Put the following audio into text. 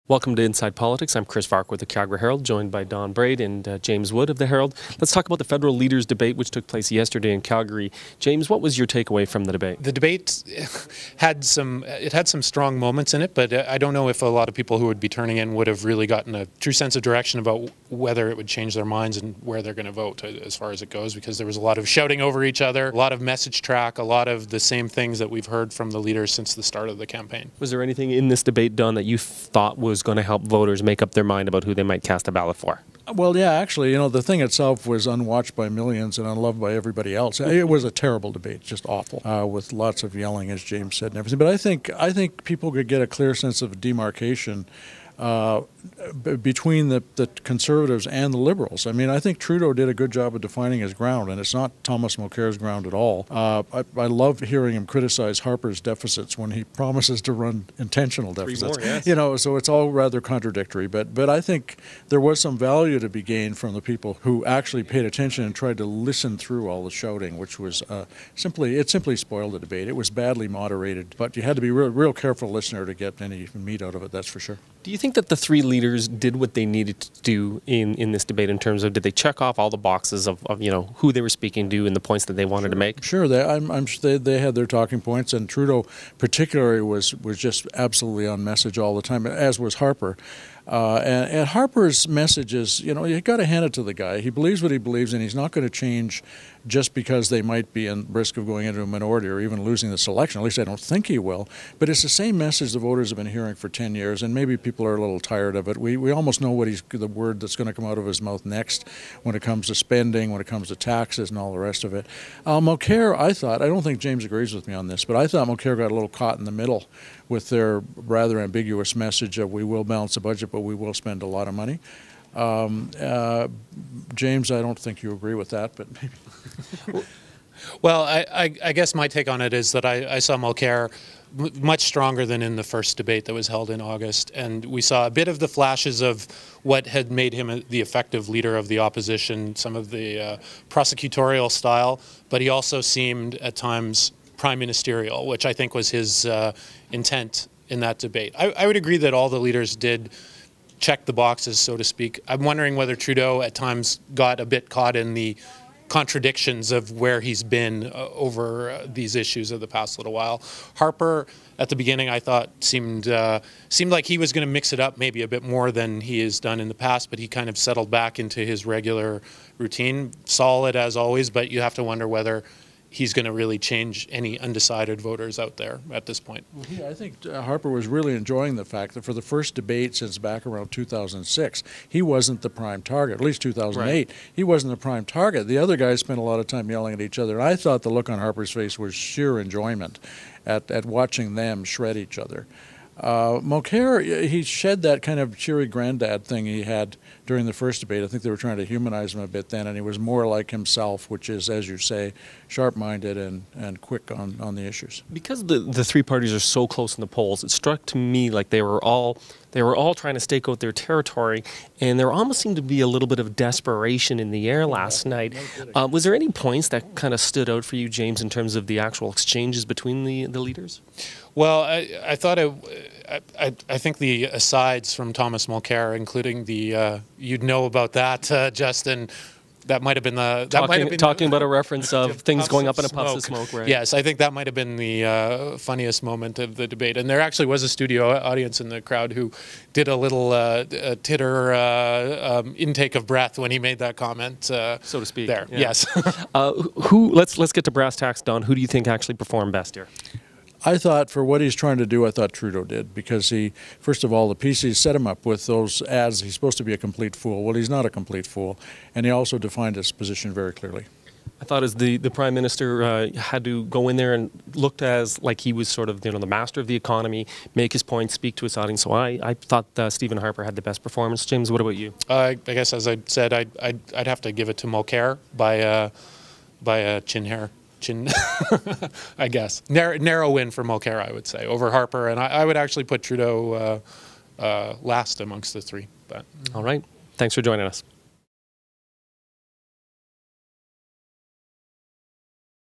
Welcome to Inside Politics. I'm Chris Varcoe with the Calgary Herald, joined by Braid and James Wood of the Herald. Let's talk about the federal leaders debate, which took place yesterday in Calgary. James, what was your takeaway from the debate? The debate had some strong moments in it, but I don't know if a lot of people who would be turning in would have really gotten a true sense of direction about whether it would change their minds and where they're going to vote as far as it goes, because there was a lot of shouting over each other, a lot of message track, a lot of the same things that we've heard from the leaders since the start of the campaign. Was there anything in this debate, Don, that you thought was going to help voters make up their mind about who they might cast a ballot for? Well, yeah, actually, the thing itself was unwatched by millions and unloved by everybody else. It was a terrible debate, just awful, with lots of yelling, as James said, and everything. But I think people could get a clear sense of demarcation between the Conservatives and the Liberals. I mean, I think Trudeau did a good job of defining his ground, and it's not Thomas Mulcair's ground at all. I love hearing him criticize Harper's deficits when he promises to run intentional deficits. Three more, yes. So it's all rather contradictory. But I think there was some value to be gained from the people who actually paid attention and tried to listen through all the shouting, which was simply spoiled the debate. It was badly moderated, but you had to be real careful listener to get any meat out of it. That's for sure. Do you think that the three leaders did what they needed to do in this debate in terms of, did they check off all the boxes of who they were speaking to and the points that they wanted to make? Sure, I'm sure they had their talking points, and Trudeau particularly was just absolutely on message all the time, as was Harper. And Harper's message is, you got to hand it to the guy. He believes what he believes, and he's not going to change just because they might be in risk of going into a minority or even losing this election. At least I don't think he will. But it's the same message the voters have been hearing for 10 years, and maybe people are a little tired of it. We almost know what the word that's going to come out of his mouth next when it comes to spending, when it comes to taxes and all the rest of it. Mulcair, I don't think James agrees with me on this, but I thought Mulcair got a little caught in the middle with their rather ambiguous message of we will balance the budget, but we will spend a lot of money. James, I don't think you agree with that, but maybe. Well, I guess my take on it is that I saw Mulcair much stronger than in the first debate that was held in August, and we saw a bit of the flashes of what had made him the effective leader of the opposition, some of the prosecutorial style, but he also seemed at times prime ministerial, which I think was his intent in that debate. I would agree that all the leaders did check the boxes, so to speak. I'm wondering whether Trudeau at times got a bit caught in the contradictions of where he's been over these issues of the past little while. Harper, at the beginning, I thought seemed like he was going to mix it up maybe a bit more than he has done in the past, but he kind of settled back into his regular routine. Solid as always, but you have to wonder whether he's going to really change any undecided voters out there at this point. I think Harper was really enjoying the fact that for the first debate since back around 2006, he wasn't the prime target, at least 2008. Right. He wasn't the prime target. The other guys spent a lot of time yelling at each other, and I thought the look on Harper's face was sheer enjoyment at watching them shred each other. Mulcair, he shed that kind of cheery granddad thing he had during the first debate. I think they were trying to humanize him a bit then, and he was more like himself, which is, as you say, sharp-minded and quick on the issues. Because the three parties are so close in the polls, it struck to me like they were all trying to stake out their territory, and there almost seemed to be a little bit of desperation in the air last night. Was there any points that kind of stood out for you, James, in terms of the actual exchanges between the leaders? Well, I thought I think the asides from Thomas Mulcair, including the you'd know about that, Justin. That might have been talking about a reference of things going up in a puff of smoke, right? Yes, I think that might have been the funniest moment of the debate. And there actually was a studio audience in the crowd who did a little titter intake of breath when he made that comment, so to speak. There, yeah. Yes. Let's get to brass tacks, Don. Who do you think actually performed best here? I thought for what he's trying to do, I thought Trudeau did, because he, first of all, the PCs set him up with those ads. He's supposed to be a complete fool. Well, he's not a complete fool, and he also defined his position very clearly. I thought as the Prime Minister had to go in there and looked as like he was sort of the master of the economy, make his point, speak to his audience. So I thought Stephen Harper had the best performance. James, what about you? I guess, as I said, I'd have to give it to Mulcair by a chin hair. I guess. Narrow win for Mulcair, I would say, over Harper. And I would actually put Trudeau last amongst the three. But. All right. Thanks for joining us.